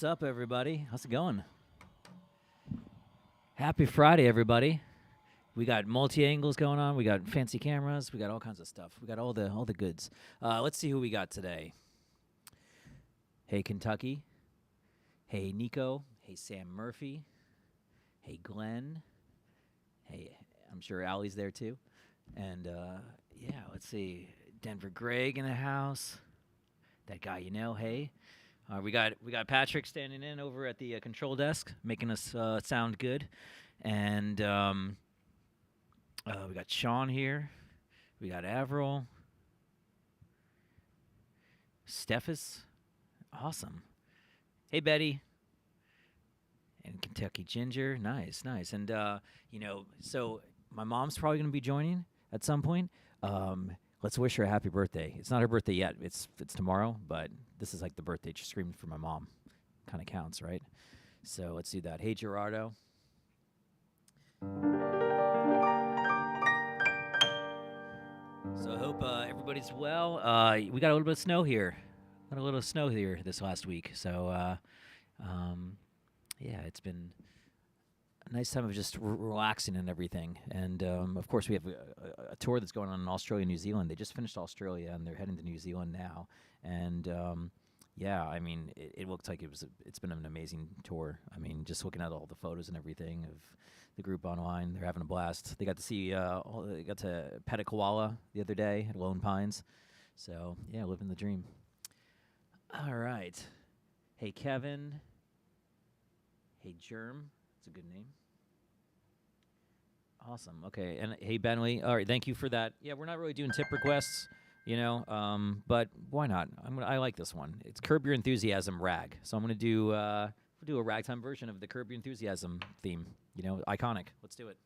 What's up, everybody? How's it going? Happy Friday, everybody. We got multi-angles going on. We got fancy cameras. We got all kinds of stuff. We got all the goods. Let's see who we got today. Hey, Kentucky. Hey, Nico. Hey, Sam Murphy. Hey, Glenn. Hey, I'm sure Allie's there too. And yeah, let's see. Denver Greg in the house. That guy, hey. We got Patrick standing in over at the control desk, making us sound good, and we got Sean here. We got Avril, Stephus, awesome. Hey Betty, and Kentucky Ginger, nice. And so my mom's probably gonna be joining at some point. Let's wish her a happy birthday. It's not her birthday yet. It's tomorrow, but this is like the birthday. Just screaming for my mom. Kind of counts, right? So let's do that. Hey, Gerardo. So I hope everybody's well. We got a little bit of snow here. This last week. So, yeah, it's been a nice time of just relaxing and everything. And, of course, we have a tour that's going on in Australia and New Zealand. They just finished Australia, and they're heading to New Zealand now. And, yeah, I mean, it looks like it's been an amazing tour. I mean, just looking at all the photos and everything of the group online, they're having a blast. They got to see, they got to pet a koala the other day at Lone Pines. So, yeah, living the dream. All right. Hey, Kevin. Hey, Germ. That's a good name. Awesome. Okay. And hey, Bentley. All right. Thank you for that. Yeah, we're not really doing tip requests, but why not? I like this one. It's Curb Your Enthusiasm rag. So I'm gonna do a ragtime version of the Curb Your Enthusiasm theme. Iconic. Let's do it.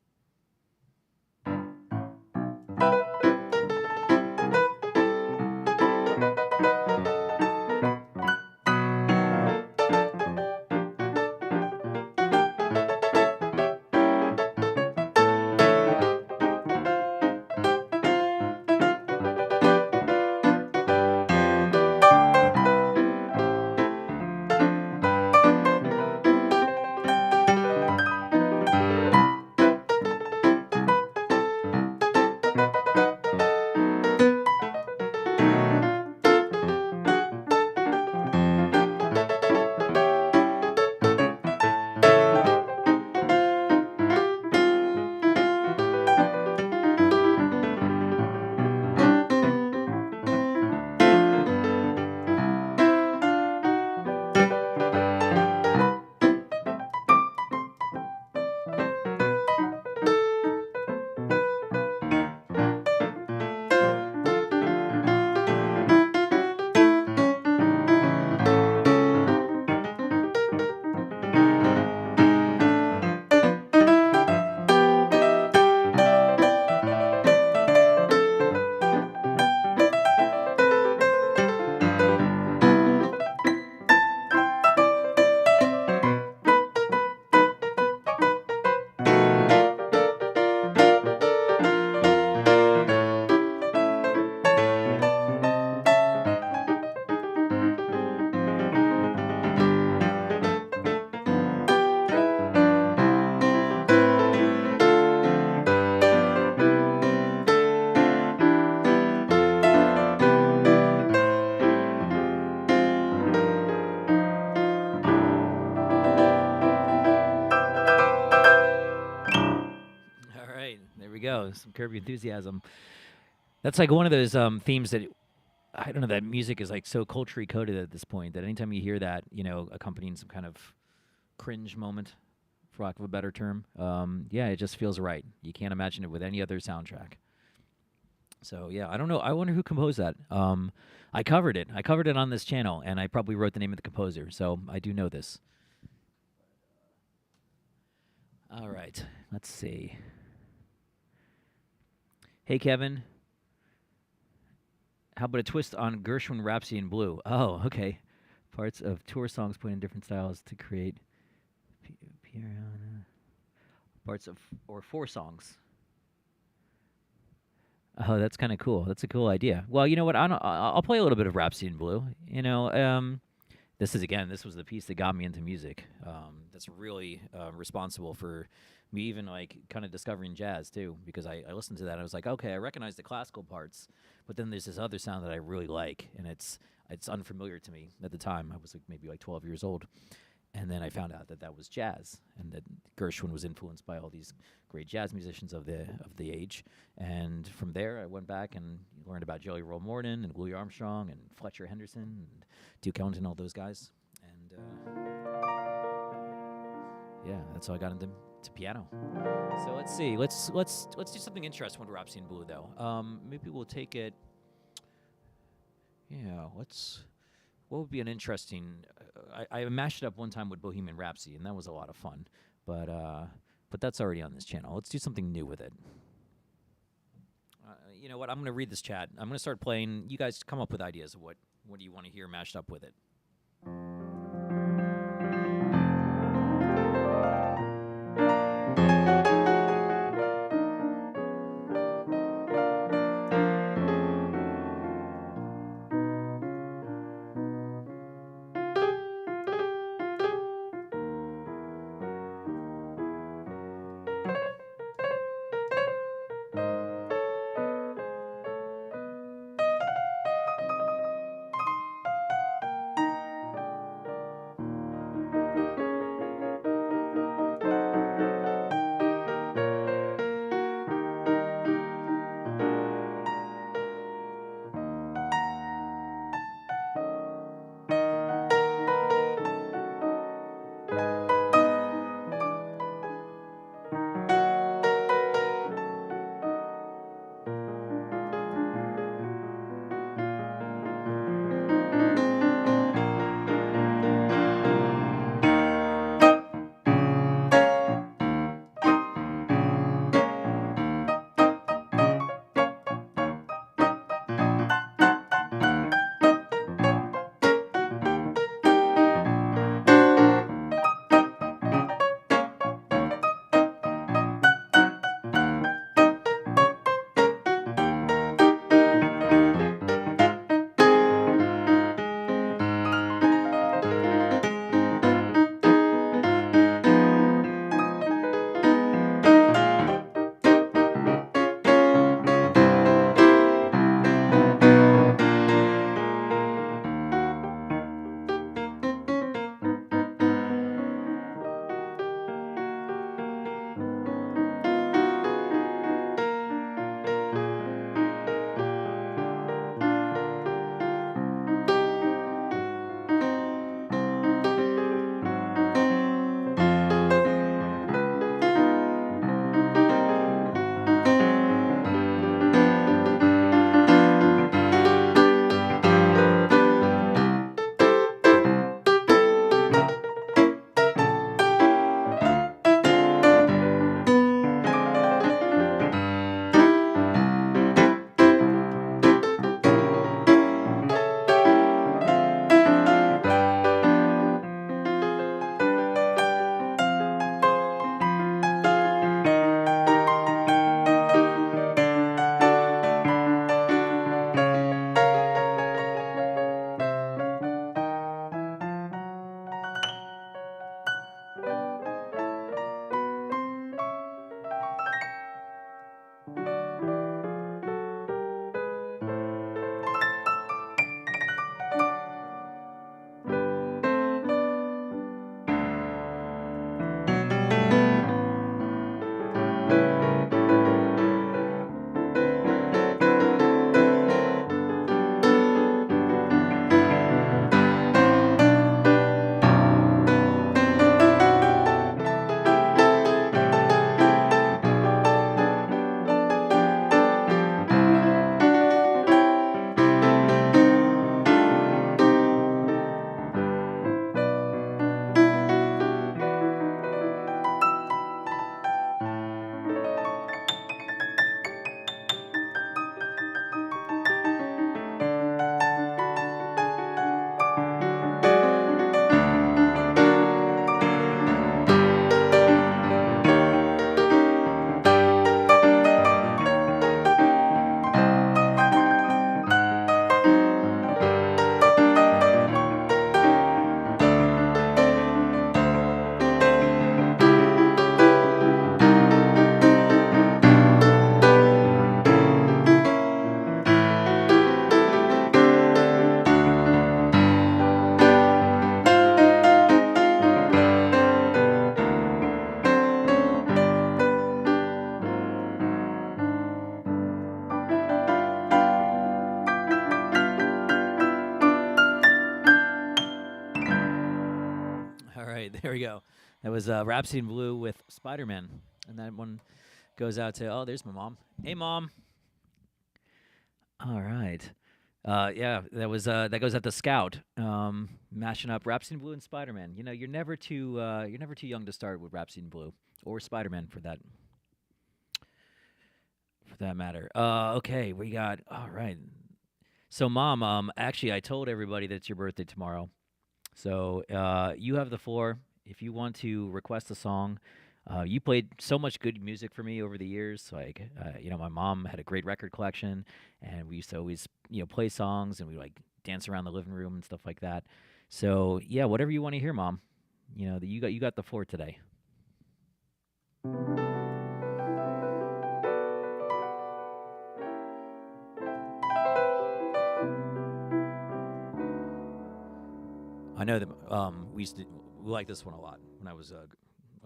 some Kirby enthusiasm. That's like one of those themes that I don't know. That music is like so culturally coded at this point that anytime you hear that, accompanying some kind of cringe moment, for lack of a better term, yeah, it just feels right. You can't imagine it with any other soundtrack. So yeah, I don't know. I wonder who composed that. I covered it. I covered it on this channel, and I probably wrote the name of the composer. So I do know this. All right, let's see. Hey, Kevin. How about a twist on Gershwin Rhapsody in Blue? Oh, okay. Parts of tour songs put in different styles to create parts of or 4 songs. Oh, that's kind of cool. That's a cool idea. Well, you know what? I'll play a little bit of Rhapsody in Blue. This was the piece that got me into music. That's really responsible for me even like kind of discovering jazz too, because I listened to that and I was like, okay, I recognize the classical parts, but then there's this other sound that I really like, and it's unfamiliar to me at the time. I was like maybe like 12 years old. And then I found out that that was jazz, and that Gershwin was influenced by all these great jazz musicians of the age. And from there, I went back and learned about Jelly Roll Morton and Louis Armstrong and Fletcher Henderson and Duke Ellington, all those guys. And yeah, that's how I got into piano. So let's see. Let's do something interesting with Rhapsody in Blue, though. Maybe we'll take it. Yeah, what would be an interesting? I mashed it up one time with Bohemian Rhapsody, and that was a lot of fun. But that's already on this channel. Let's do something new with it. You know what? I'm going to read this chat. I'm going to start playing. You guys come up with ideas of what do you want to hear mashed up with it. right, there we go. That was Rhapsody in Blue with Spider-Man. And that one goes out to, oh, there's my mom. Hey, Mom. All right. Yeah, that goes out to Scout, mashing up Rhapsody in Blue and Spider-Man. You know, you're never too young to start with Rhapsody in Blue or Spider-Man for that matter. Okay, we got all right. So, Mom, actually, I told everybody that it's your birthday tomorrow. So, you have the floor. If you want to request a song, you played so much good music for me over the years. Like, my mom had a great record collection, and we used to always, play songs, and we like dance around the living room and stuff like that. So, yeah, whatever you want to hear, Mom. That you got the floor today. I know that we liked this one a lot when I was a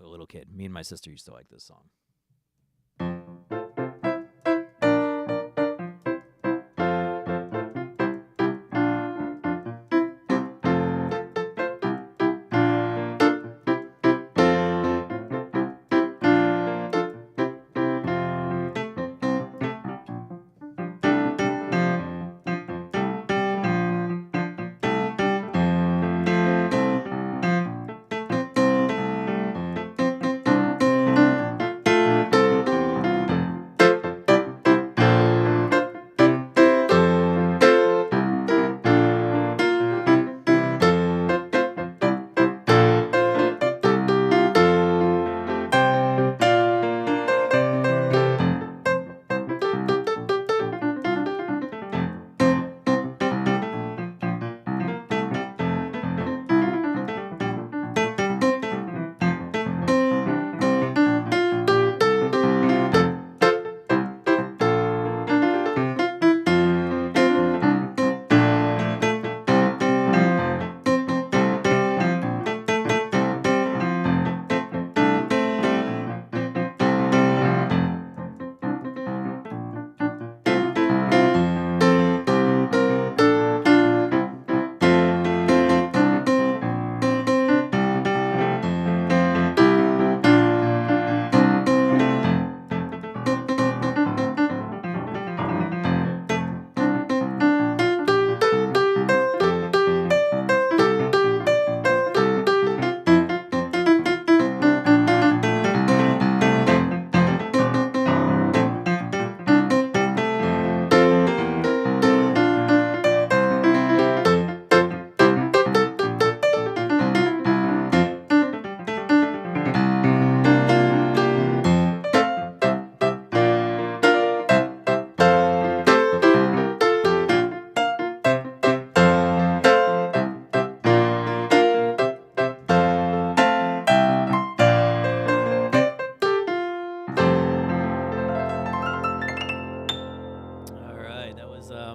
little kid. Me and my sister used to like this song.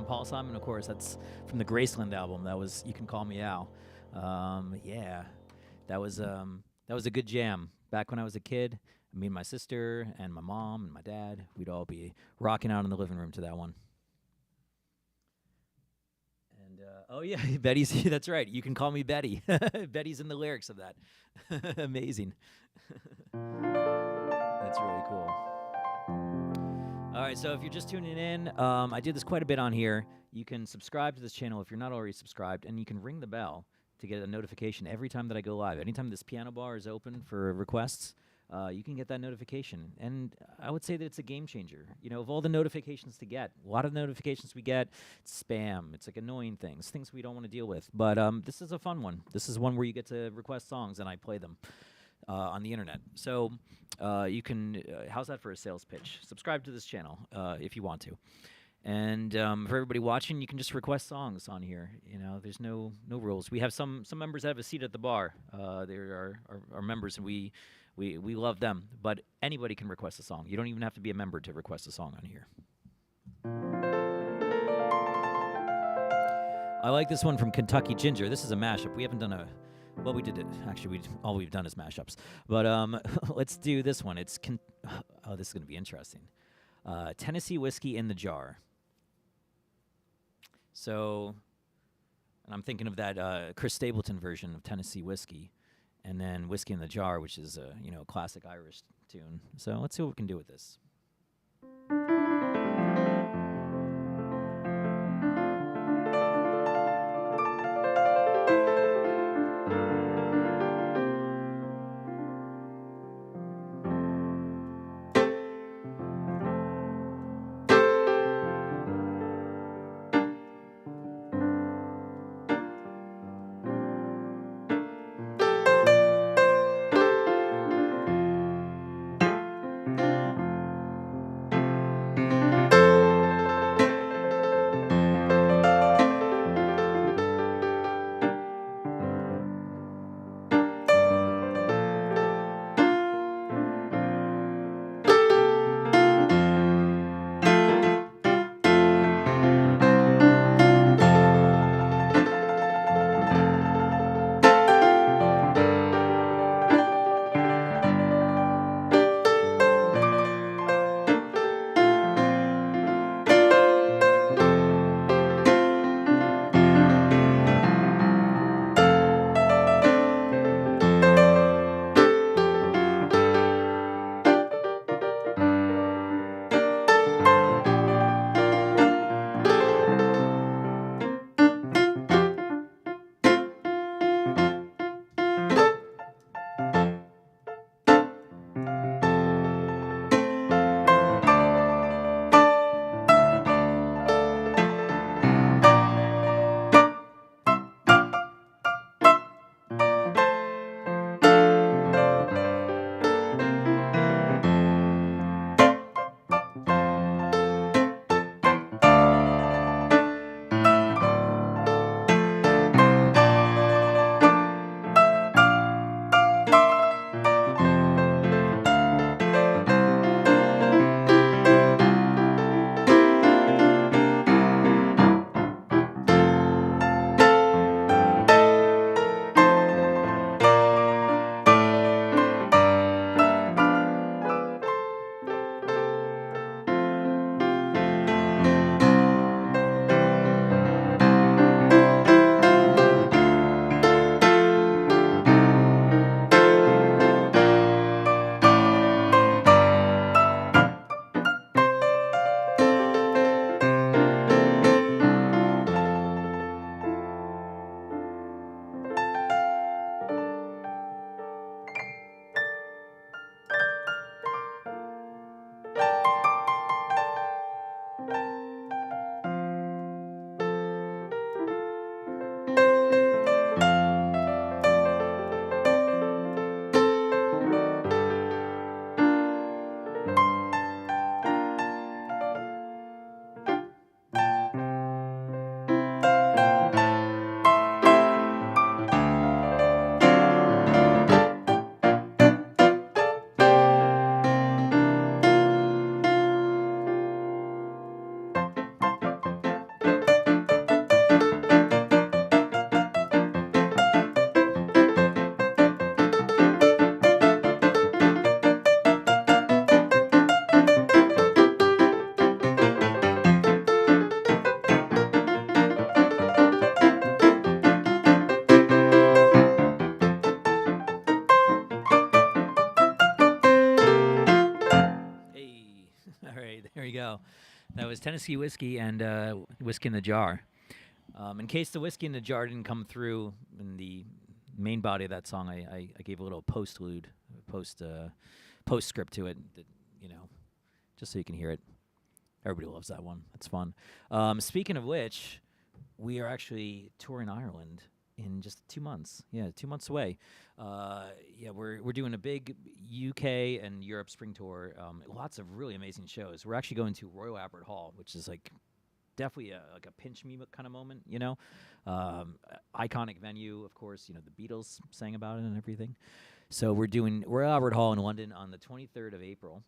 Paul Simon, of course. That's from the Graceland album. That was "You Can Call Me Al." Yeah, that was a good jam. Back when I was a kid, me and my sister and my mom and my dad, we'd all be rocking out in the living room to that one. And oh yeah, Betty's. That's right. You can call me Betty. Betty's in the lyrics of that. Amazing. That's really cool. All right, so if you're just tuning in, I did this quite a bit on here. You can subscribe to this channel if you're not already subscribed, and you can ring the bell to get a notification every time that I go live. Anytime this piano bar is open for requests, you can get that notification. And I would say that it's a game changer. Of all the notifications to get, a lot of notifications we get, it's spam. It's like annoying things we don't want to deal with. But this is a fun one. This is one where you get to request songs, and I play them. On the internet. So you can, how's that for a sales pitch? Subscribe to this channel if you want to. And for everybody watching, you can just request songs on here. There's no rules. We have some members that have a seat at the bar. They're our members, and we love them. But anybody can request a song. You don't even have to be a member to request a song on here. I like this one from Kentucky Ginger. This is a mashup. We haven't done a... Well, we did it. Actually, all we've done is mashups. But let's do this one. This is going to be interesting. Tennessee Whiskey in the Jar. So, and I'm thinking of that Chris Stapleton version of Tennessee Whiskey. and then Whiskey in the Jar, which is a classic Irish tune. So let's see what we can do with this. There you go. That was Tennessee Whiskey and Whiskey in the Jar. In case the Whiskey in the Jar didn't come through in the main body of that song, I gave a little postlude, postscript to it, that, just so you can hear it. Everybody loves that one. It's fun. Speaking of which, we are actually touring Ireland in just 2 months. Yeah, 2 months away. We're doing a big UK and Europe spring tour. Lots of really amazing shows. We're actually going to Royal Albert Hall, which is definitely a pinch me kind of moment. Iconic venue, of course. The Beatles sang about it and everything. So we're doing Royal Albert Hall in London on the 23rd of April.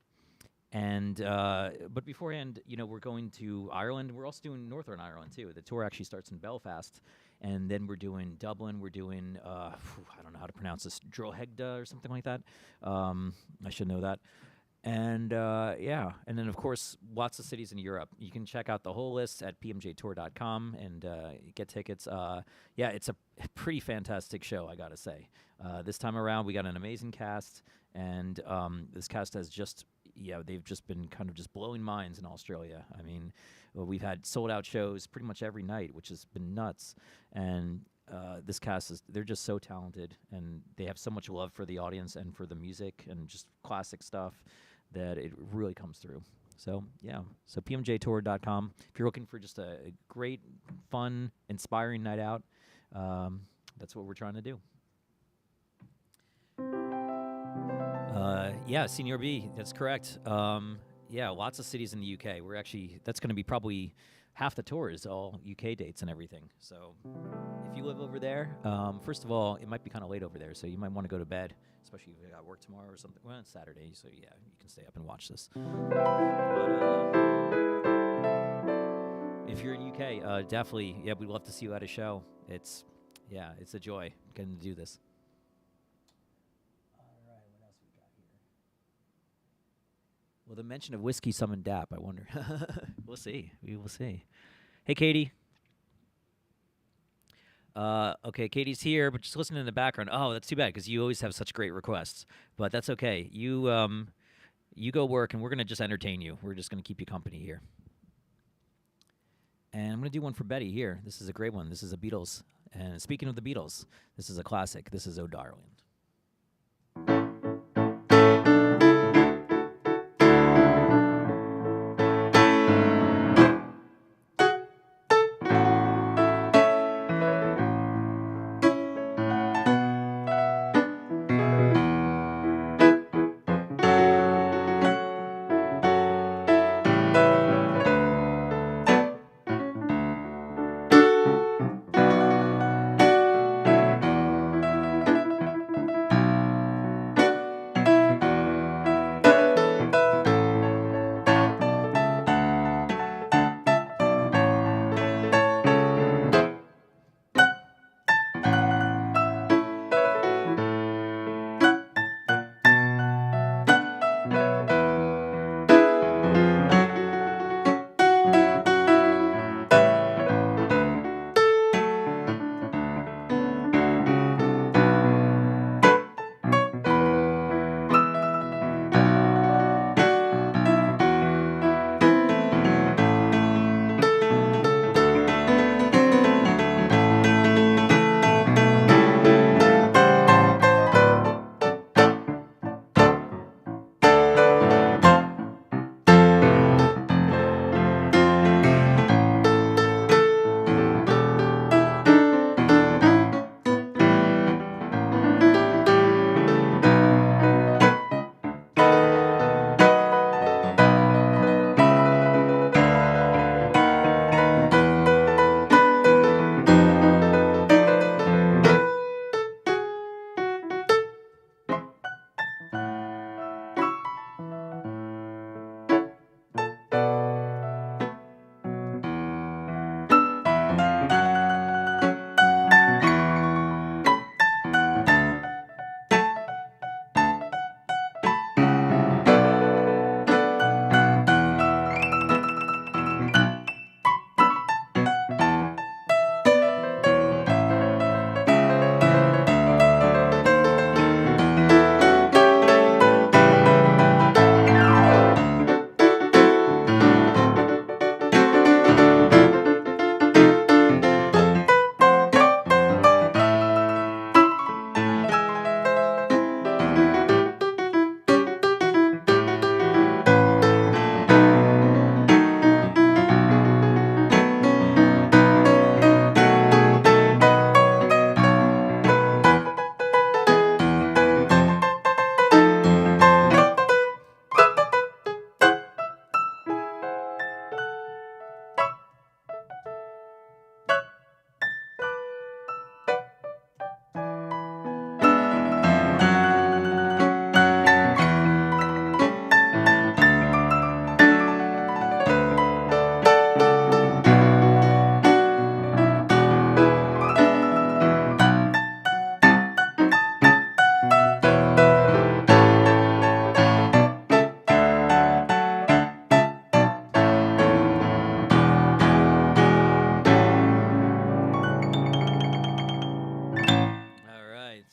And but beforehand, we're going to Ireland. We're also doing Northern Ireland too. The tour actually starts in Belfast, and then we're doing Dublin. We're doing I don't know how to pronounce this, Drogheda or something like that. I should know that. And yeah, and then of course, lots of cities in Europe. You can check out the whole list at pmjtour.com and get tickets. Yeah, it's a pretty fantastic show, I gotta say. This time around, we got an amazing cast, and this cast has just, yeah, they've just been kind of just blowing minds in Australia. I mean, we've had sold out shows pretty much every night, which has been nuts. And this cast they're just so talented, and they have so much love for the audience and for the music and just classic stuff that it really comes through. So, yeah. So, pmjtour.com. If you're looking for just a great, fun, inspiring night out, that's what we're trying to do. Yeah, Senior B, that's correct. Yeah, lots of cities in the UK. That's going to be probably half the tour is all UK dates and everything. So if you live over there, first of all, it might be kind of late over there, so you might want to go to bed, especially if you got work tomorrow or something. Well, it's Saturday, so yeah, you can stay up and watch this. But if you're in UK, definitely, yeah, we'd love to see you at a show. It's a joy getting to do this. Well, the mention of whiskey summoned Dap, I wonder. We'll see. We will see. Hey, Katie. Okay, Katie's here, but just listening in the background. Oh, that's too bad, because you always have such great requests. But that's okay. You go work, and we're going to just entertain you. We're just going to keep you company here. And I'm going to do one for Betty here. This is a great one. This is the Beatles. And speaking of the Beatles, this is a classic. This is Oh Darling.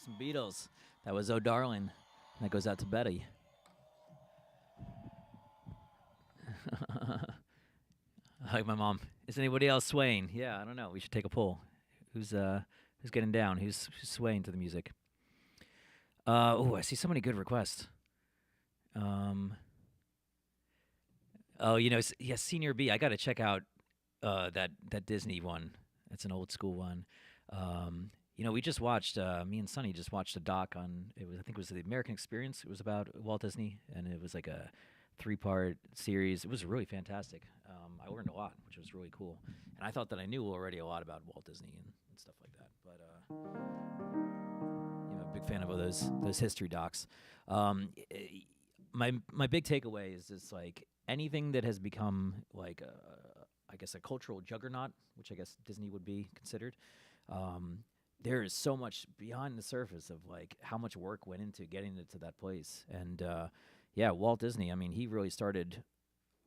Some Beatles. That was Oh Darling. That goes out to Betty. Like my mom. Is anybody else swaying? Yeah, I don't know. We should take a poll. Who's getting down? Who's swaying to the music? Oh, I see so many good requests. Oh, yeah, Senior B. I got to check out that Disney one. That's an old school one. We just watched. Me and Sonny just watched a doc on. I think it was the American Experience. It was about Walt Disney, and it was like a 3-part series. It was really fantastic. I learned a lot, which was really cool. And I thought that I knew already a lot about Walt Disney and stuff like that. But I'm a big fan of those history docs. My big takeaway is just like anything that has become like I guess a cultural juggernaut, which I guess Disney would be considered. There is so much behind the surface of like how much work went into getting it to that place. And Walt Disney, I mean, he really started.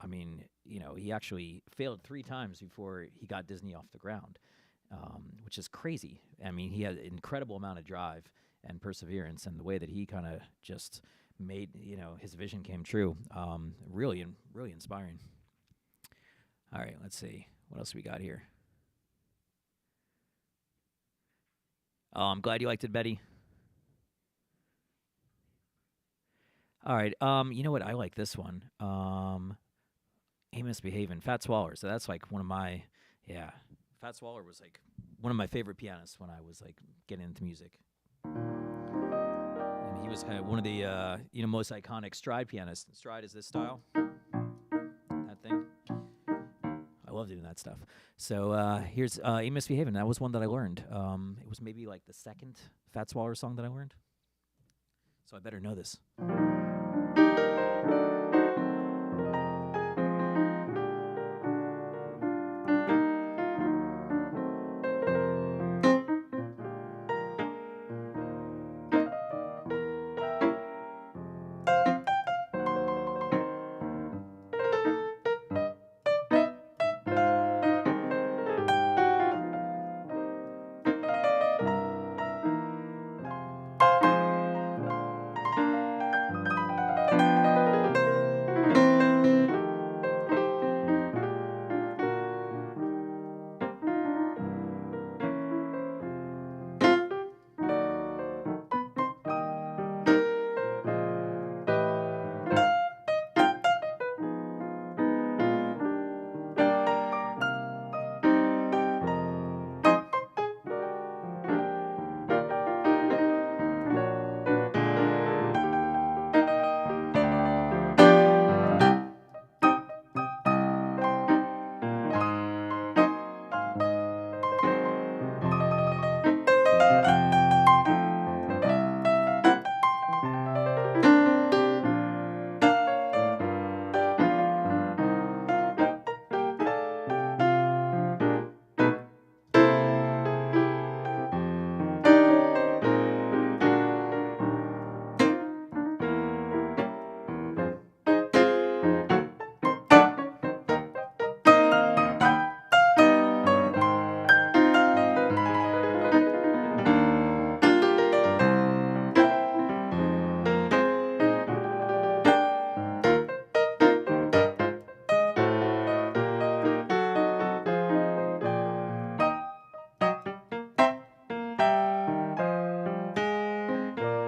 I mean, he actually failed 3 times before he got Disney off the ground, which is crazy. I mean, he had an incredible amount of drive and perseverance, and the way that he kind of just made, his vision came true. Really inspiring. All right, let's see. What else we got here? Oh, I'm glad you liked it, Betty. All right. You know what? I like this one. Amos Behavin', Fat Swaller. So that's like one of my, yeah. Fat Swaller was like one of my favorite pianists when I was like getting into music. And he was kind of one of the most iconic stride pianists. Stride is this style, that thing. I love doing that stuff. So here's Amos Behavin'. That was one that I learned. It was maybe like the second Fat Swaller song that I learned. So I better know this.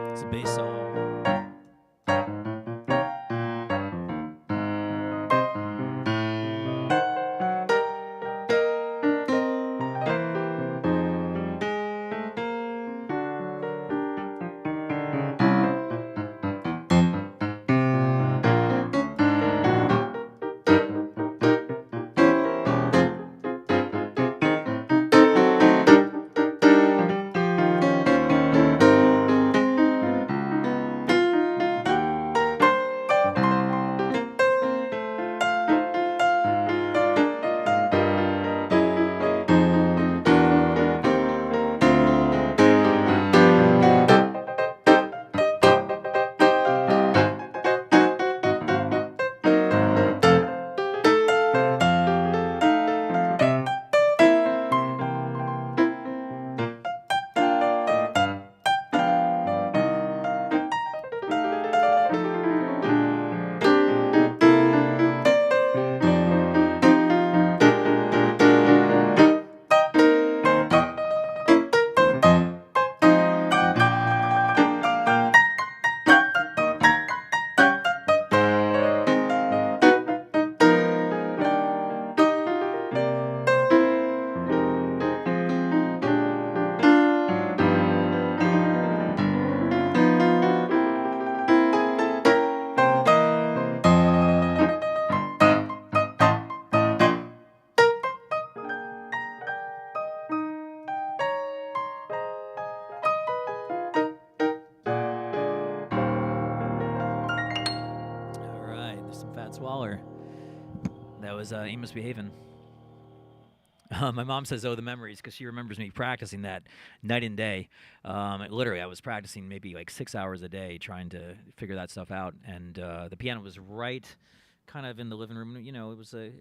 It's a bass solo. Fats Waller. That was Amos Behavin'. My mom says, "Oh, the memories," because she remembers me practicing that night and day. Literally, I was practicing maybe like 6 hours a day trying to figure that stuff out. And the piano was right, kind of in the living room. You know, it was a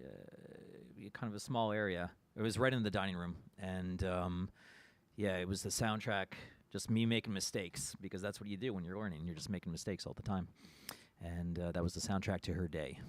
kind of a small area. It was right in the dining room, and yeah, it was the soundtrack. Just me making mistakes, because that's what you do when you're learning. You're just making mistakes all the time. And that was the soundtrack to her day.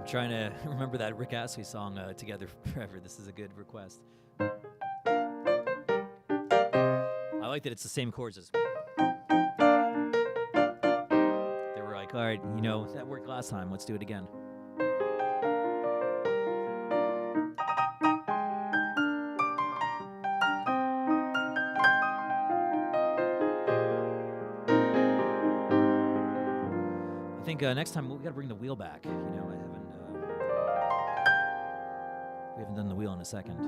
Trying to remember that Rick Astley song, Together Forever. This is a good request. I like that it's the same chords as... They were like, all right, you know, that worked last time. Let's do it again. I think next time we got to bring the wheel back. You know, we haven't done the wheel in a second.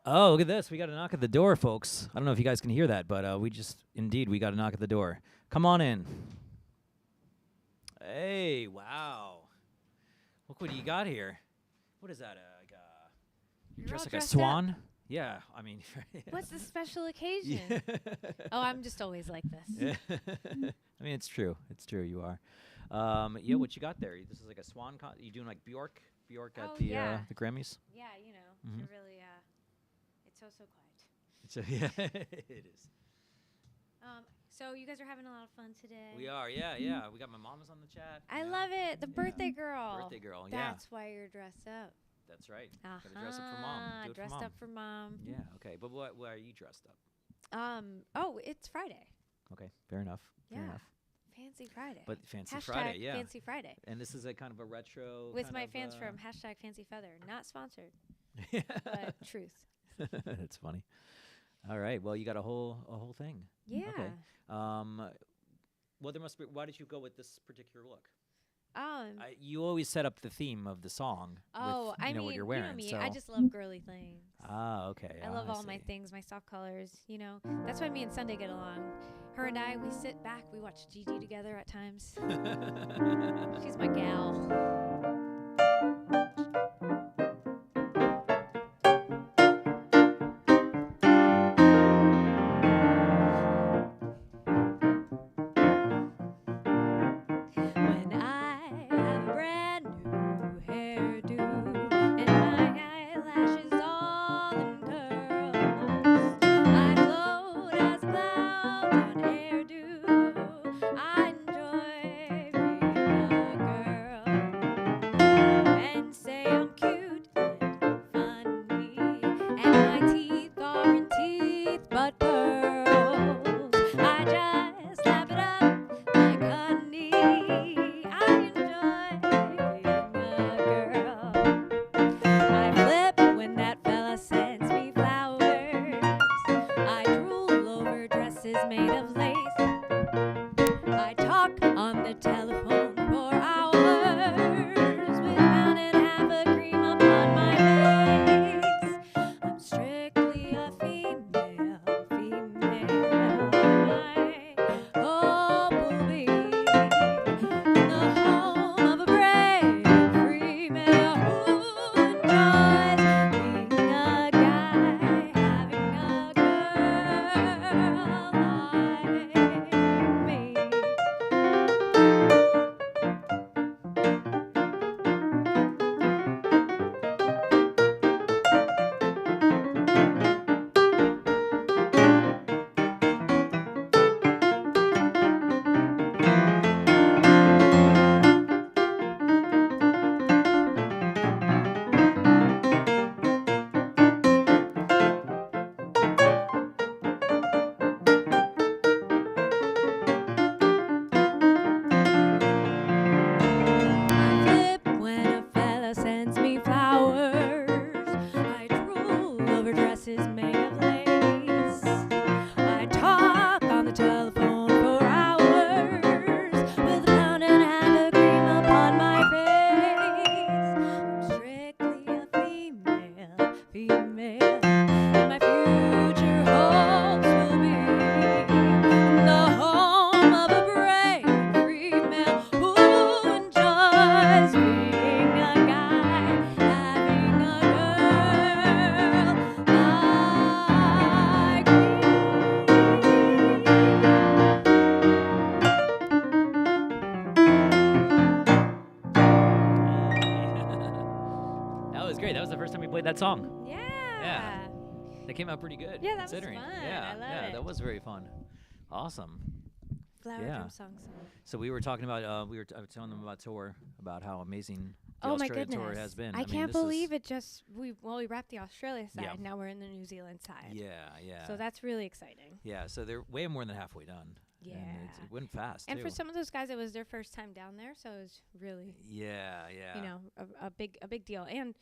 Oh, look at this. We got a knock at the door, folks. I don't know if you guys can hear that, but we got a knock at the door. Come on in. Hey, wow. Look what you got here. What is that? You're dressed like a swan? Up. Yeah, I mean. What's the special occasion? Yeah. Oh, I'm just always like this. I mean, it's true. It's true. You are. Yeah, what you got there? This is like a swan. You doing like Bjork at the Grammys? Yeah, you know, to really so quiet. So yeah, it is. So you guys are having a lot of fun today. We are, yeah. We got my mama's on the chat. I love it. The birthday girl. Birthday girl, That's why you're dressed up. That's right. Gotta dress up for mom. Do it Dressed for mom. up for mom. Yeah, okay. But why are you dressed up? Oh, it's Friday. Okay, fair enough. Fair enough. Fancy Friday. But Fancy Hashtag Friday, yeah. Fancy Friday. And this is a kind of a retro. With my fans from hashtag Fancy Feather. Not sponsored, but truth. That's funny. All right. Well, you got a whole thing. Yeah. Okay. Well, there must be. Why did you go with this particular look? You always set up the theme of the song. Oh, with, I mean, what you're wearing. me. So. I just love girly things. Ah, okay. I love all my things, my soft colors. That's why me and Sunday get along. Her and I, we sit back, we watch Gigi together at times. She's my gal. That song. Yeah. That came out pretty good. Yeah, that considering. was fun. Yeah, I love it. That was very fun. Awesome. Flower drum song. So we were talking about I was telling them about tour, about how amazing the my Australia goodness. tour has been. I can't believe it. Just we wrapped the Australia side. Yeah. Now we're in the New Zealand side. Yeah. So that's really exciting. Yeah. So they're way more than halfway done. Yeah. And it went fast. And too. for some of those guys, it was their first time down there, so it was really a big deal. And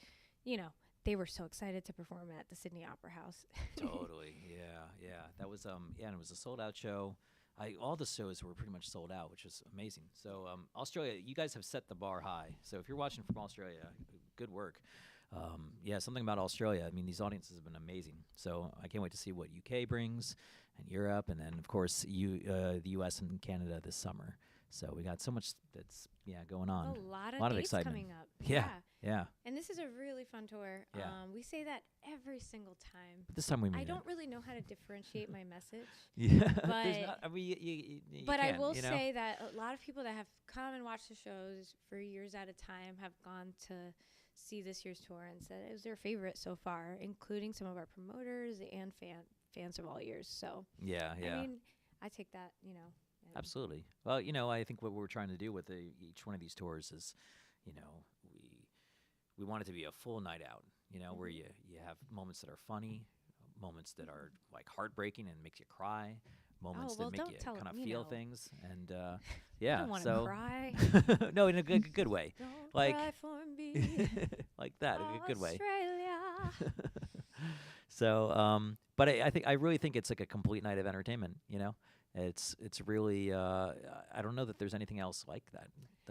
they were so excited to perform at the Sydney Opera House. Totally. Yeah. That was and it was a sold out show. All the shows were pretty much sold out, which was amazing. So Australia, you guys have set the bar high. So if you're watching from Australia, good work. Something about Australia. I mean, these audiences have been amazing. So I can't wait to see what UK brings and Europe, and then of course the US and Canada this summer. So we got so much that's going on. A lot of dates excitement coming up. Yeah. And this is a really really fun tour. Yeah. We say that every single time. But this time we mean I it. don't really know how to differentiate my message. Yeah, but there's not. I mean, you but can, I will you know? say that a lot of people that have come and watched the shows for years at a time have gone to see this year's tour and said it was their favorite so far, including some of our promoters and fans of all years. So Yeah, yeah. I mean, I take that, and Absolutely. Well, I think what we're trying to do with each one of these tours is, we want it to be a full night out, where you have moments that are funny, moments that are like heartbreaking and makes you cry, moments well, that make don't you tell kind of 'em, feel things, and I yeah. don't want to So cry. no, in a good way, Don't like cry for me, like that, in a good way. Australia. So, but I really think it's like a complete night of entertainment. It's really I don't know that there's anything else like that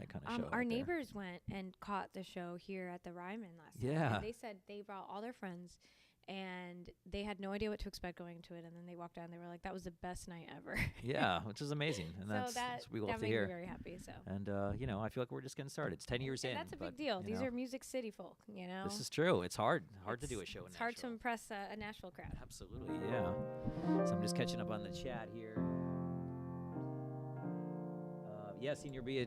kind of show. Our out there. neighbors went and caught the show here at the Ryman last night. Yeah. And they said they brought all their friends, and they had no idea what to expect going to it. And then they walked out, and they were like, "That was the best night ever." Yeah, which is amazing, and so that's what we love to made hear. me very happy. So. And I feel like we're just getting started. It's 10 years And in. that's a but, big deal. you These know, are Music City folk, This is true. It's hard to do a show in It's hard to Nashville. impress a Nashville crowd. Absolutely, yeah. So I'm just catching up on the chat here. Yeah, Senior B,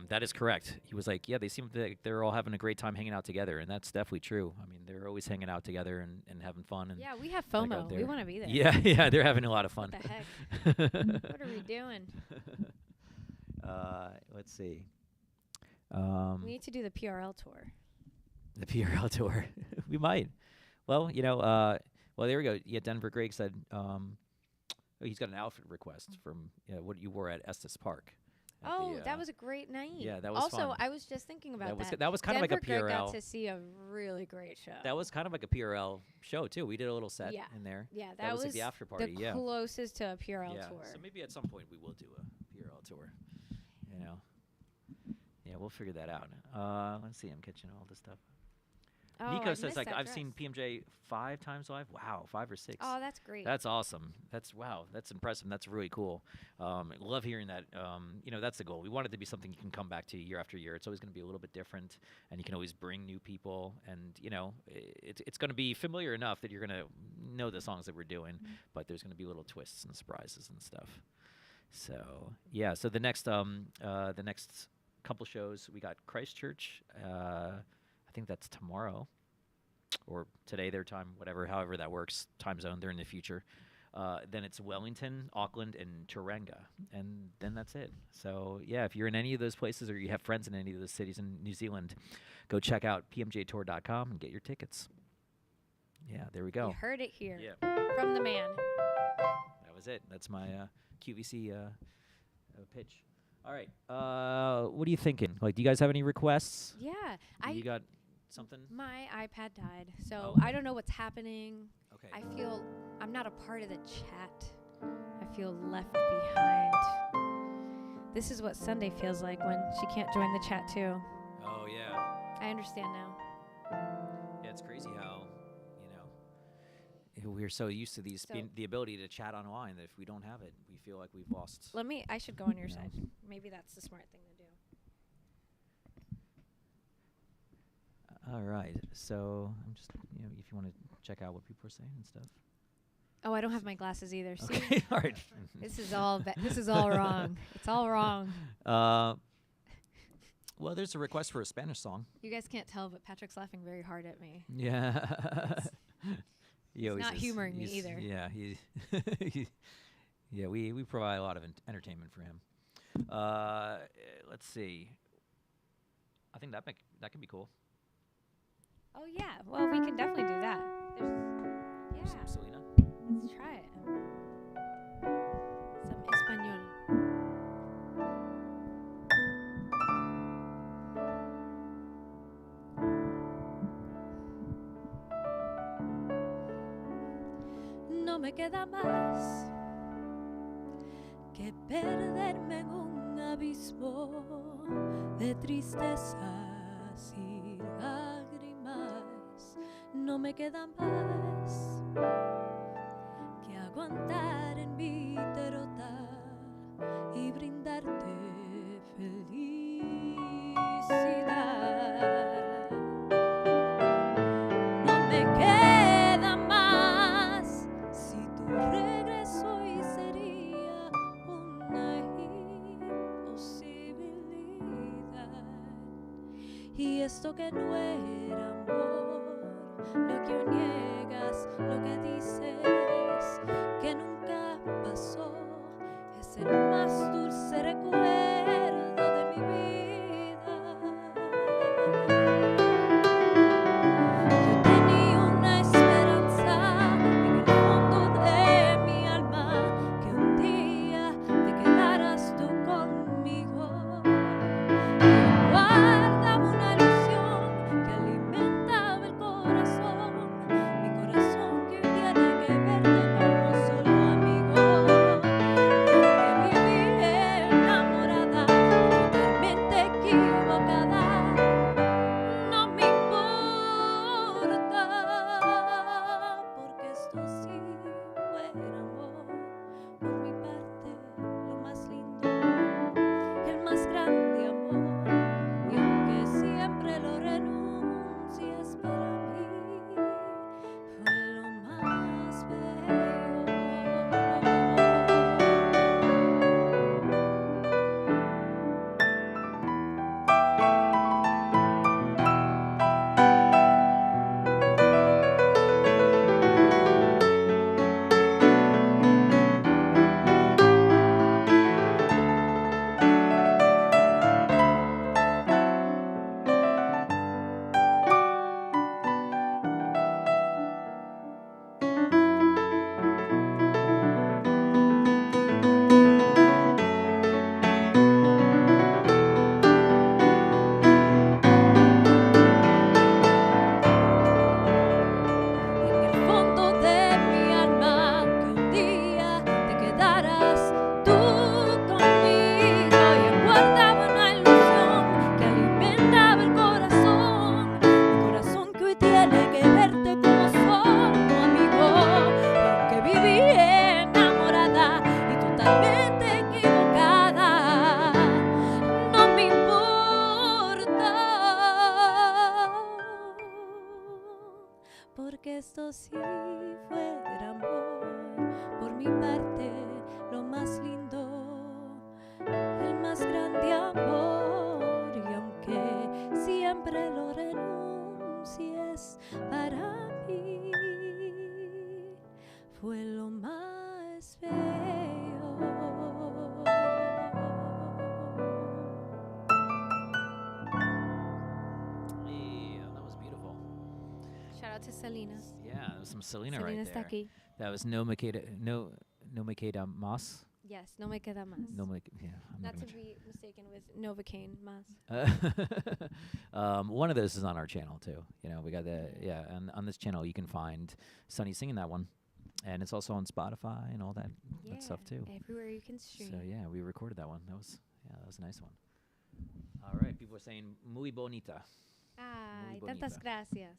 that is correct. He was like, yeah, they seem like they're all having a great time hanging out together, and that's definitely true. I mean, they're always hanging out together and having fun. And Yeah, we have like FOMO. out We there. want to be there. Yeah, they're having a lot of fun. What the heck? What are we doing? Let's see. We need to do the PRL tour. The PRL tour. We might. Well, there we go. Yeah, Denver Greg said he's got an outfit request from what you wore at Estes Park. at Oh, the, that was a great night. yeah, that was also, fun. I was just thinking about That was that. that was kind Denver of like a Greg PRL. got to see a really great show. That was kind of like a PRL show too. We did a little set Yeah. in there. Yeah, That was like the after party, the yeah. closest to a PRL Yeah. tour. So maybe at some point we will do a PRL tour. Yeah, we'll figure that out. Let's see. I'm catching all this stuff. Oh, Nico I says missed like that I've dress. seen PMJ 5 times live. Wow, 5 or 6. Oh, that's great. That's awesome. That's impressive. That's really cool. I love hearing that. That's the goal. We want it to be something you can come back to year after year. It's always going to be a little bit different, and you can always bring new people. And it's going to be familiar enough that you're going to know the songs that we're doing, but there's going to be little twists and surprises and stuff. So yeah. So the next couple shows we got Christchurch. I think that's tomorrow or today, their time, however that works, time zone. They're in the future. Then it's Wellington, Auckland, and Tauranga, and then that's it. So yeah, if you're in any of those places or you have friends in any of those cities in New Zealand, go check out pmjtour.com and get your tickets. Yeah, there we go. You heard it here Yeah, from the man. that was it. That's my QVC pitch. All right. What are you thinking? Like, do you guys have any requests? Yeah, You got something? my iPad died, so Oh. I don't know what's happening. Okay. I feel I'm not a part of the chat. I feel left behind. This is what Sunday feels like when she can't join the chat too. Oh yeah. I understand now. Yeah, it's crazy how we're so used to the ability to chat online that if we don't have it, we feel like we've lost. I should go on your No. side. Maybe that's the smart thing to do. All right. So I'm just if you want to check out what people are saying and stuff. Oh, I don't have my glasses either. See? Okay. All right. This is all this is all wrong. It's all wrong. Well, there's a request for a Spanish song. You guys can't tell, but Patrick's laughing very hard at me. Yeah. He always not is. humoring me He's- either. Yeah, yeah, we provide a lot of entertainment for him. Let's see. I think that can be cool. Oh yeah. Well, we can definitely do that. There's, Some yeah. Selena. Let's try it. Some español. No me queda más que perderme en un abismo de tristezas y lágrimas. No me queda más que aguantar en mi derrota y brindarte felicidad. Y esto que no era amor, lo que niegas, lo que dices que nunca pasó, es el más dulce recuerdo de mi vida. Yo tenía una esperanza en el fondo de mi alma, que un día te quedaras tú conmigo. Guardaba una ilusión que alimentaba el corazón, mi corazón que hoy tiene que verte como solo amigo. Que viví enamorada, totalmente equivocada, no me importa, porque esto sí fue amor, por mi parte lo más lindo, el más grande amor, y aunque siempre lo renuncies, para mí fue lo más bello. En el fondo de mi alma, que un día te quedaras tú conmigo. Yo guardaba una ilusión que alimentaba el corazón, mi corazón que hoy tiene que verte como solo amigo. Y aunque viví enamorada y totalmente equivocada, no me importa, porque esto sí fue amor, por mi parte lo más lindo, el más grande amor, y aunque siempre lo renuncies, para mí fue lo más bello. Yeah, that was beautiful. Shout out to Selena. Yeah, there was some Selena Selena right está there. aquí. That was no me queda más. Yes, no me queda más. No me, yeah, I'm Not not to gonna be mistaken with Novocaine más. one of those is on our channel too. You know, we got the and on this channel you can find Sunny singing that one, and it's also on Spotify and all that stuff too. Everywhere you can stream. So yeah, we recorded that one. That was a nice one. All right, people are saying muy bonita. Ay, Muy tantas bonita. gracias.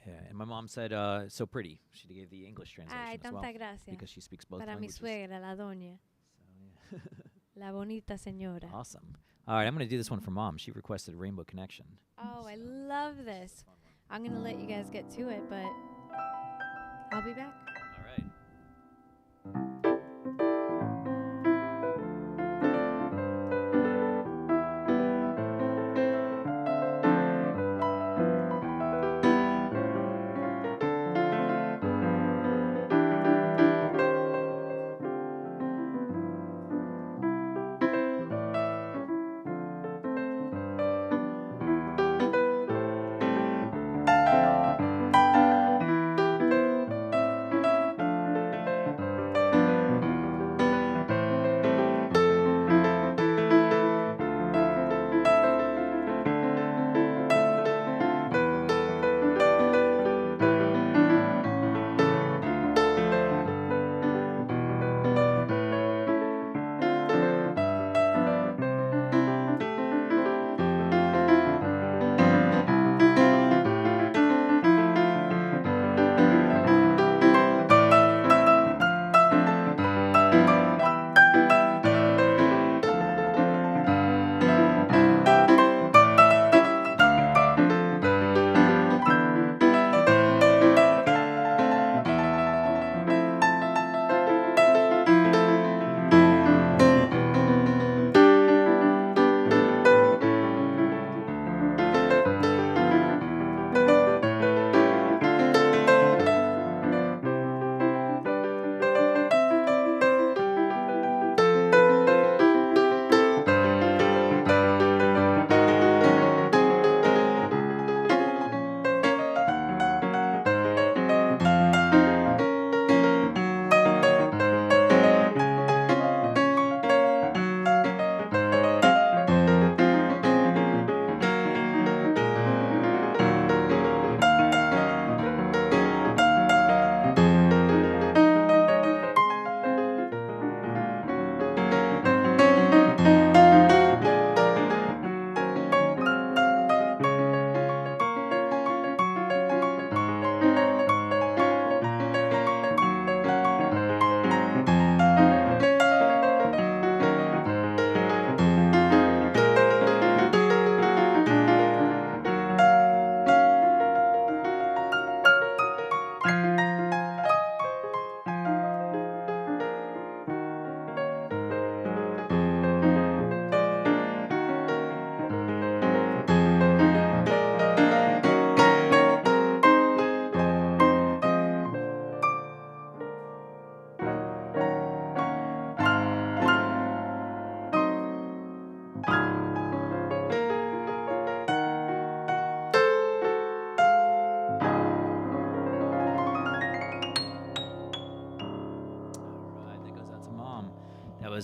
Yeah, and my mom said so pretty. She gave the English translation Ay, as well tanta gracias. because she speaks both Para mi languages. suegra, la doña, So, yeah. la bonita señora. Awesome. All right, I'm going to do this one for Mom. She requested Rainbow Connection. Oh, I love this. I'm going to let you guys get to it, but I'll be back. All right.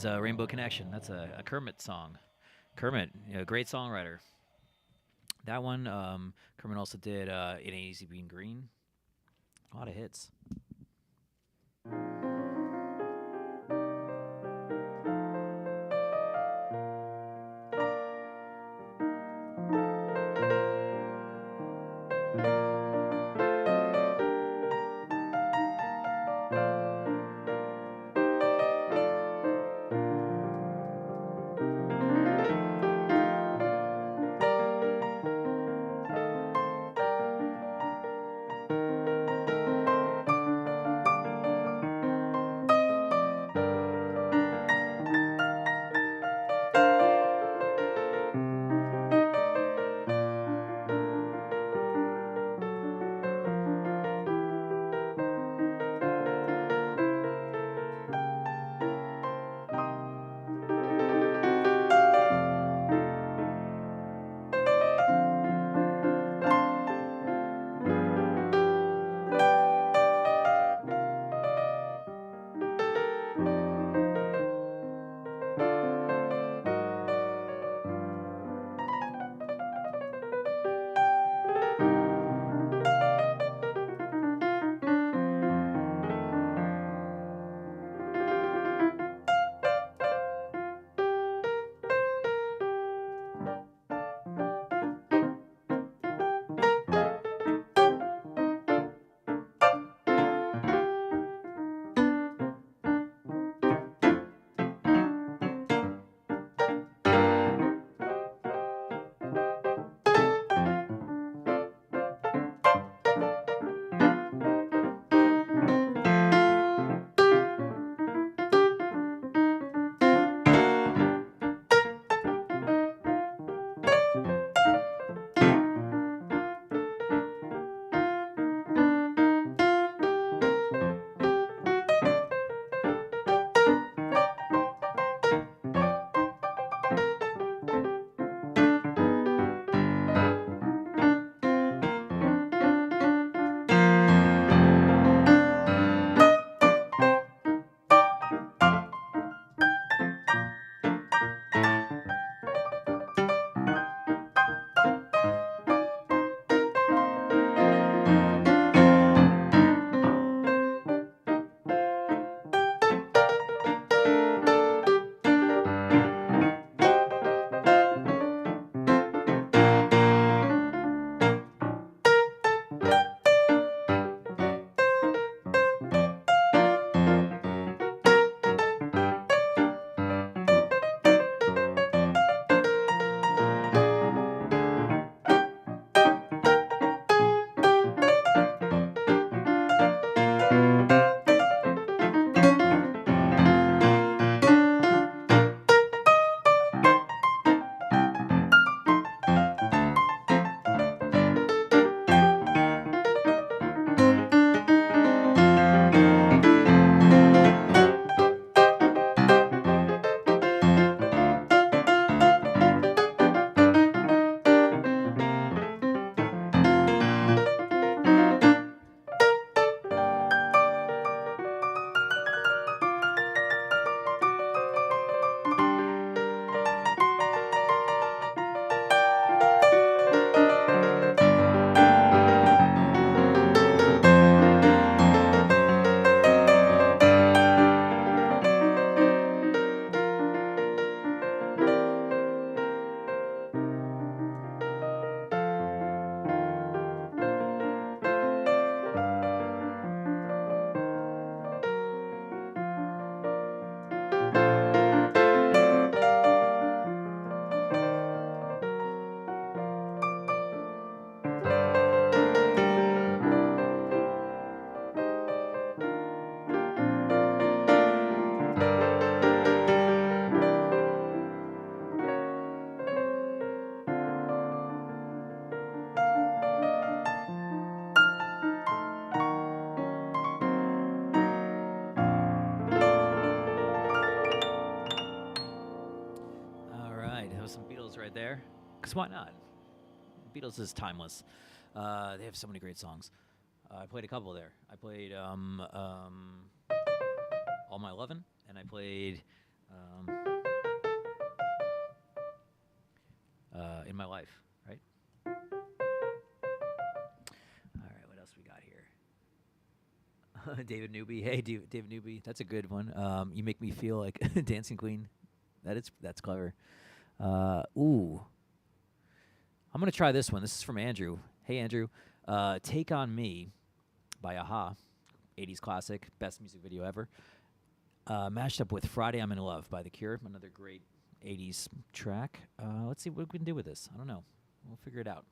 was Rainbow Connection. That's a Kermit song. Kermit, great songwriter. That one, Kermit also did It Ain't Easy Being Green. A lot of hits. Right there, because why not? Beatles is timeless. They have so many great songs. I played a couple there. I played All My Lovin', and I played um, in my life, right? All right, what else we got here? David Newby. Hey, David Newby. That's a good one. You make me feel like Dancing Queen. That's clever. Ooh, I'm gonna try this one. This is from Andrew. Hey, Andrew. Take on Me by Aha. 80s classic, best music video ever. Mashed up with Friday I'm in Love by The Cure, another great 80s track. Let's see what we can do with this. I don't know. We'll figure it out.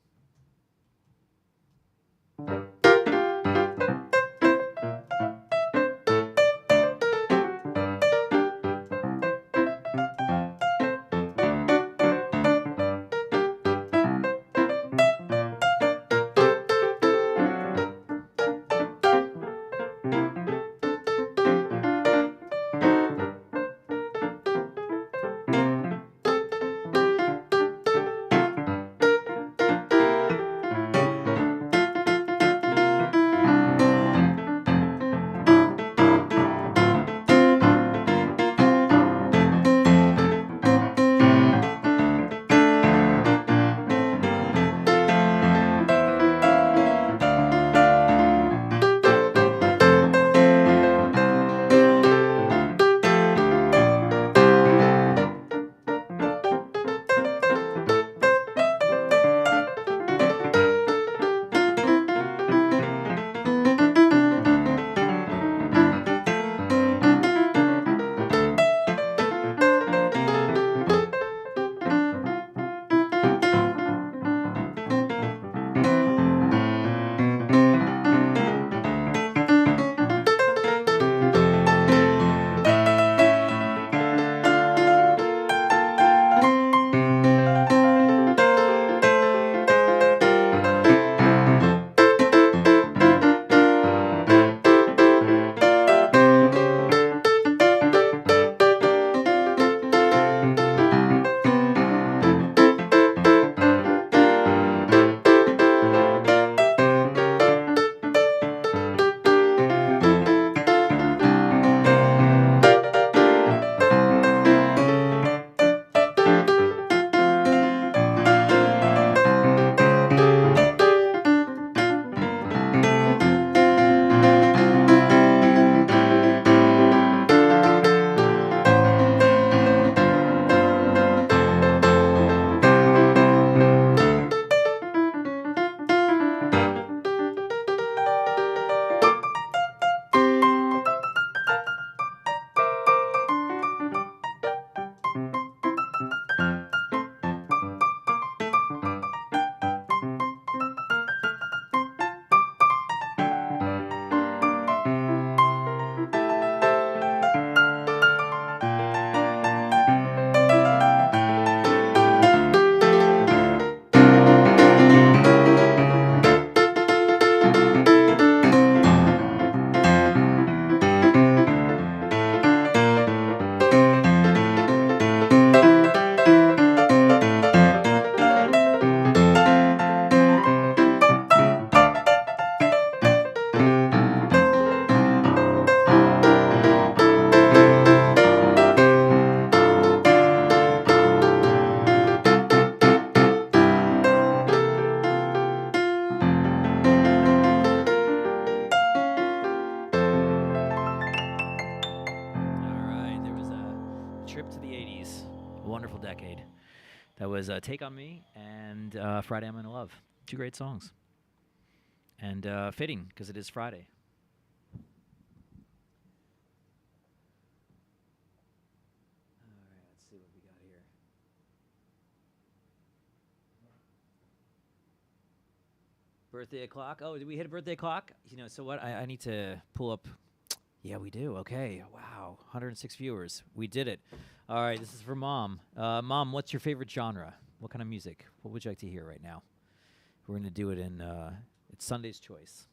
Trip to the 80s. A wonderful decade. That was Take On Me and Friday I'm in Love. Two great songs. And fitting, because it is Friday. All right, let's see what we got here. Birthday clock. Oh, did we hit a birthday clock? You know, so what? I need to pull up. Yeah, we do. Okay. Wow. 106 viewers. We did it. All right. This is for Mom. Mom, what's your favorite genre? What kind of music? What would you like to hear right now? We're going to do it in it's Sunday's Choice.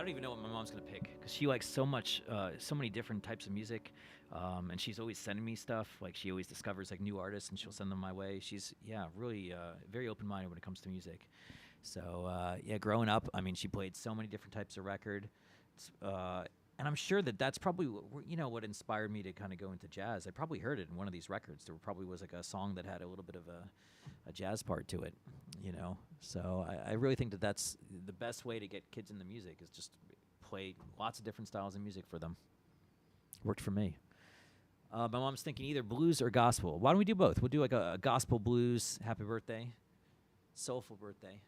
don't even know what my mom's gonna pick because she likes so many different types of music, and she's always sending me stuff. Like she always discovers like new artists and she'll send them my way. She's really very open-minded when it comes to music. So growing up, I mean, she played so many different types of record, and I'm sure that's probably what inspired me to kind of go into jazz. I probably heard it in one of these records. There probably was like a song that had a little bit of a jazz part to it, So I really think that's the best way to get kids into music is just play lots of different styles of music for them. Worked for me. My mom's thinking either blues or gospel. Why don't we do both? We'll do like a gospel blues happy birthday, soulful birthday.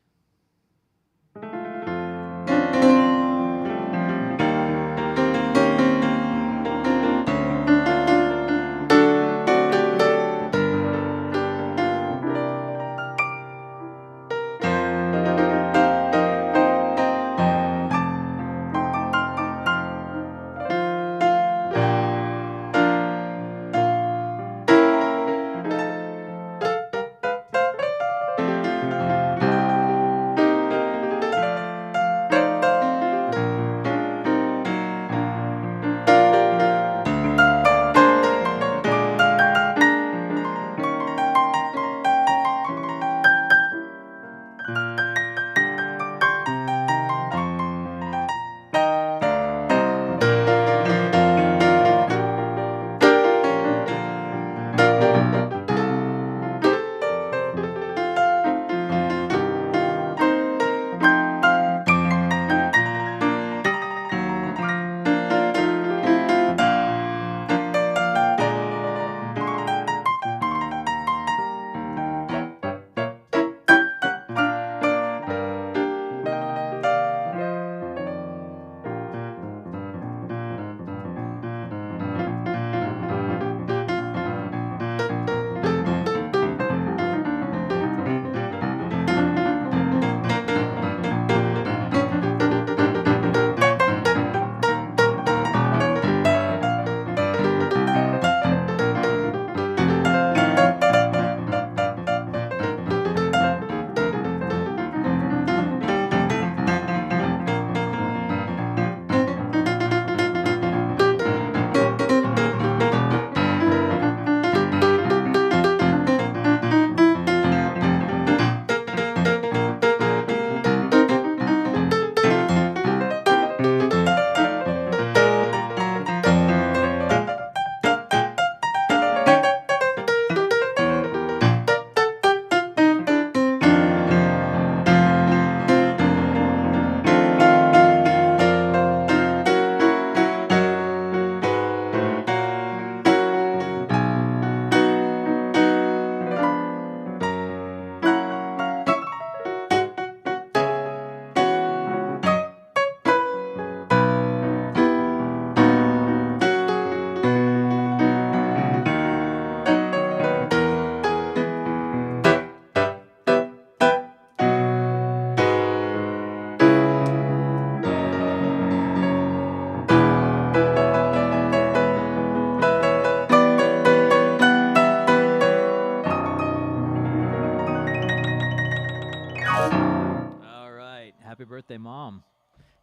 Happy birthday, Mom.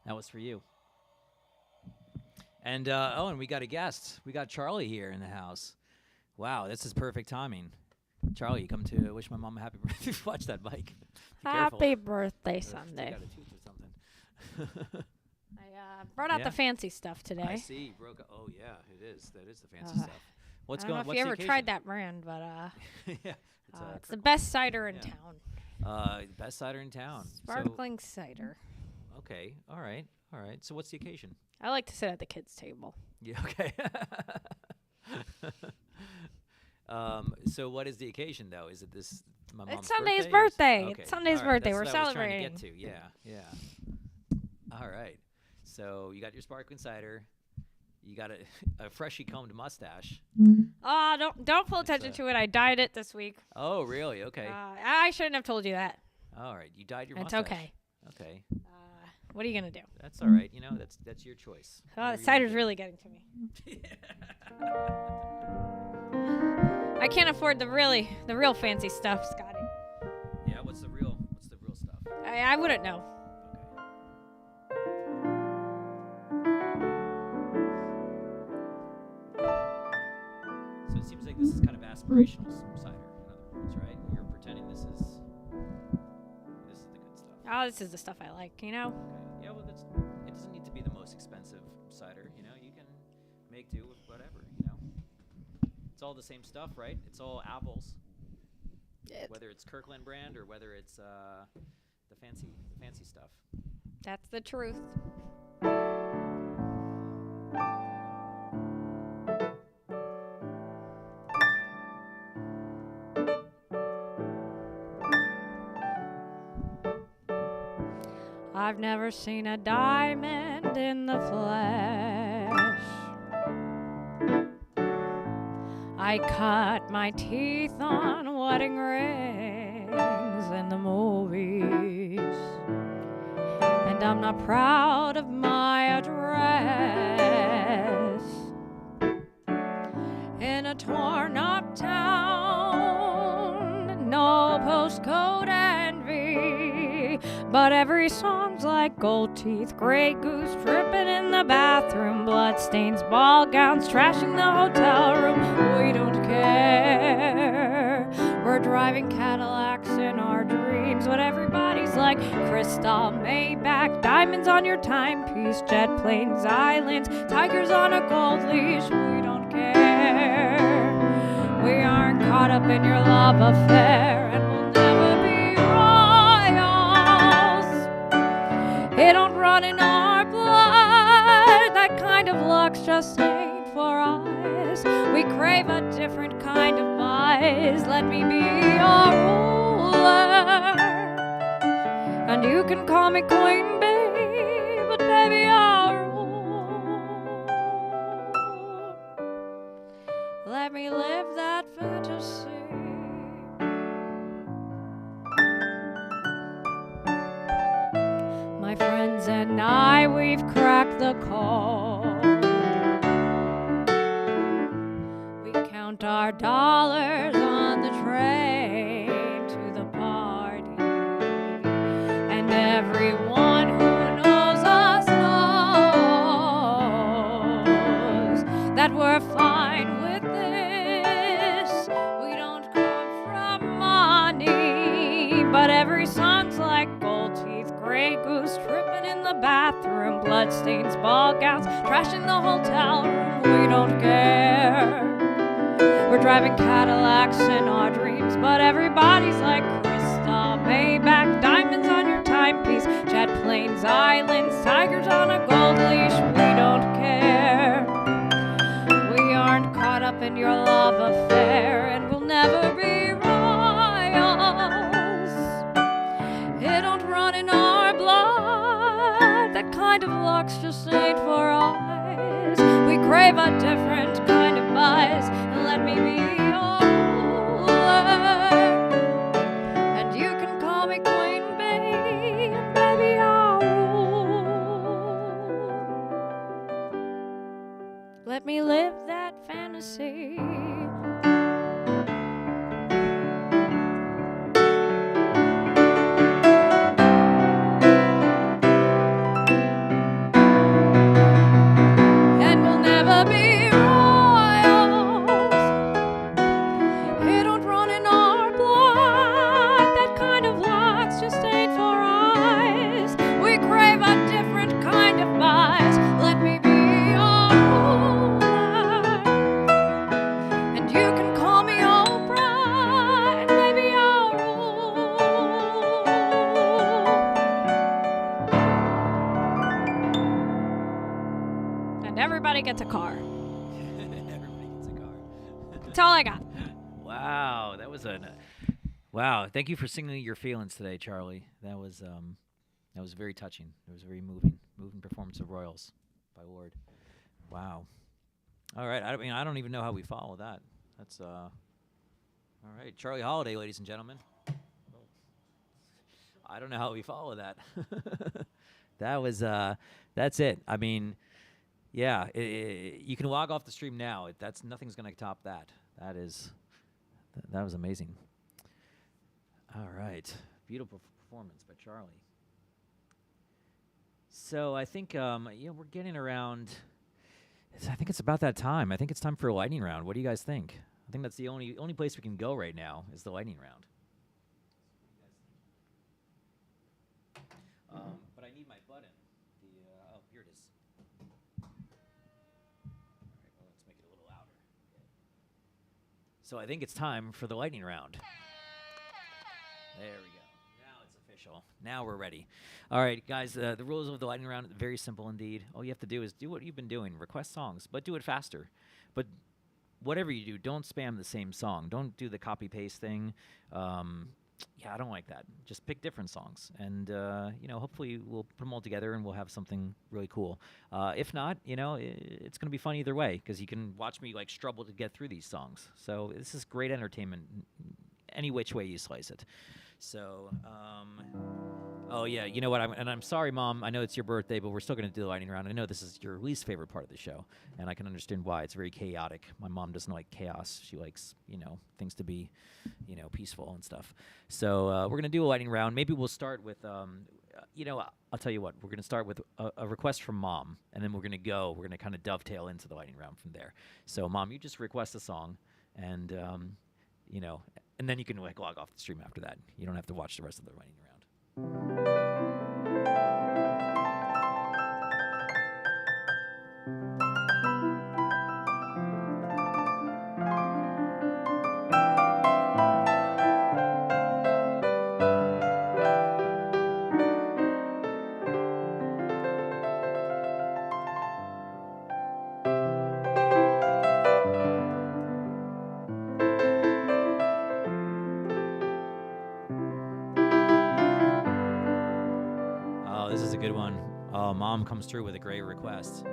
That was for you. And, and we got a guest. We got Charlie here in the house. Wow, this is perfect timing. Charlie, you come to wish my mom a happy birthday. Watch that mic. Happy birthday Sunday. Got a tooth or something. I brought out the fancy stuff today. I see. Oh, yeah, it is. That is the fancy stuff. I don't know if you ever tried that brand, but yeah, it's the best cider in town. Best cider in town. Sparkling cider. Okay. All right. So what's the occasion? I like to sit at the kids' table. Yeah. Okay. So what is the occasion though? Is it this? My mom's it's Sunday's birthday. Okay. It's Sunday's birthday. We're That's celebrating. what I was trying to get to. Yeah. All right. So you got your sparkling cider. You got a freshly combed mustache. Oh, don't pull attention to it. I dyed it this week. Oh, really? Okay. I shouldn't have told you that. All right. You dyed your mustache. It's okay. Okay. What are you gonna do? That's all right. That's your choice. Oh, the cider's really getting to me. I can't afford the real fancy stuff, Scotty. Yeah. What's the real stuff? I wouldn't know. Okay. seems like this is kind of aspirational cider, in other words, right? You're pretending this is the good stuff. Oh, this is the stuff I like, you know? Okay. Yeah, well, it doesn't need to be the most expensive cider, you know? You can make do with whatever, you know? It's all the same stuff, right? It's all apples. Whether it's Kirkland brand or whether it's the fancy stuff. That's the truth. I've never seen a diamond in the flesh. I cut my teeth on wedding rings in the movies, and I'm not proud of my address in a torn up town. No postcode envy, but every song's like gold teeth, gray goose dripping in the bathroom, bloodstains, ball gowns, trashing the hotel room. We don't care. We're driving Cadillacs in our dreams, but everybody's like crystal, Maybach, diamonds on your timepiece, jet planes, islands, tigers on a gold leash. We don't care. We aren't caught up in your love affair, and we'll never be royals. It don't run in our blood. That kind of luck's just ain't for us. We crave a different kind of buzz. Let me be your ruler, and you can call me Queen Bee, but baby, I'll rule. Let me live that fantasy. My friends and I, we've cracked the code. We count our dollars on the train to the party, and everyone who knows us knows that we're fine with this. We don't come from money, but every song's like gold teeth, gray goose tripping in the bathroom, bloodstains, ball gowns, trashing the hotel room. We don't care. We're driving Cadillacs in our dreams, but everybody's like crystal, Maybach, diamonds on your timepiece, jet planes, islands, tigers on a gold leash. We don't care. We aren't caught up in your love affair, and we'll never be royals. It don't run in our blood. That kind of luck's just ain't for us. We crave a different kind of buzz. Let me be your ruler, and you can call me Queen Bee, and baby, I'll rule. Let me live that fantasy. And we'll never be royals. It don't run in our blood. That kind of luck's just ain't for us. We crave a different kind of buzz. Let me be your ruler, and you can call me Oprah, and baby, I'll rule. And everybody gets a car. Everybody gets a car. That's all I got. Wow, that was wow. Thank you for singing your feelings today, Charlie. That was very touching. It was very moving performance of Royals by Ward. Wow. All right. I don't even know how we follow that. That's all right. Charlie Holiday, ladies and gentlemen. I don't know how we follow that. That was that's it. I mean, yeah, you can log off the stream now. That's nothing's going to top that. That was amazing. All right. Beautiful performance by Charlie. So I think we're getting around. I think it's about that time. I think it's time for a lightning round. What do you guys think? I think that's the only place we can go right now is the lightning round. But I need my button. Oh, here it is. All right, well, let's make it a little louder. So I think it's time for the lightning round. There we go. Now it's official. Now we're ready. All right, guys, the rules of the lightning round are very simple indeed. All you have to do is do what you've been doing. Request songs, but do it faster. But whatever you do, don't spam the same song. Don't do the copy-paste thing. Yeah, I don't like that. Just pick different songs. And, hopefully we'll put them all together and we'll have something really cool. If not, it's going to be fun either way because you can watch me, struggle to get through these songs. So this is great entertainment any which way you slice it. So, oh yeah, you know what? I'm sorry, Mom. I know it's your birthday, but we're still going to do the lightning round. I know this is your least favorite part of the show, and I can understand why. It's very chaotic. My mom doesn't like chaos. She likes, things to be, peaceful and stuff. So we're going to do a lightning round. Maybe we'll start with, I'll tell you what. We're going to start with a request from Mom, and then we're going to kind of dovetail into the lightning round from there. So, Mom, you just request a song, and, and then you can log off the stream after that. You don't have to watch the rest of the lightning round. Oh, this is a good one. Oh, Mom comes through with a great request.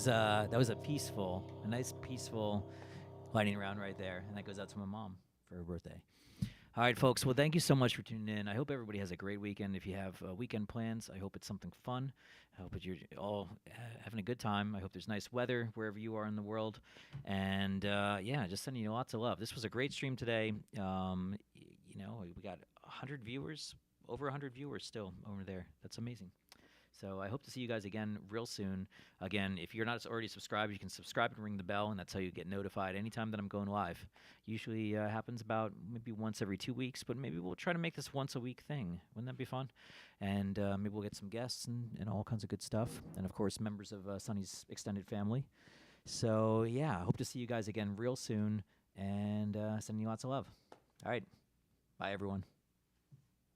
was a nice peaceful lightning round right there, and that goes out to my mom for her birthday. All right, folks. Well, thank you so much for tuning in. I hope everybody has a great weekend. If you have weekend plans, I hope it's something fun. I hope that you're all having a good time. I hope there's nice weather wherever you are in the world. And yeah, just sending you lots of love. This was a great stream today. We got 100 viewers, over 100 viewers still over there. That's amazing. So I hope to see you guys again real soon. Again, if you're not already subscribed, you can subscribe and ring the bell, and that's how you get notified anytime that I'm going live. Usually happens about maybe once every 2 weeks, but maybe we'll try to make this once a week thing. Wouldn't that be fun? And maybe we'll get some guests and all kinds of good stuff. And, of course, members of Sonny's extended family. So, yeah, I hope to see you guys again real soon, and sending you lots of love. All right. Bye, everyone.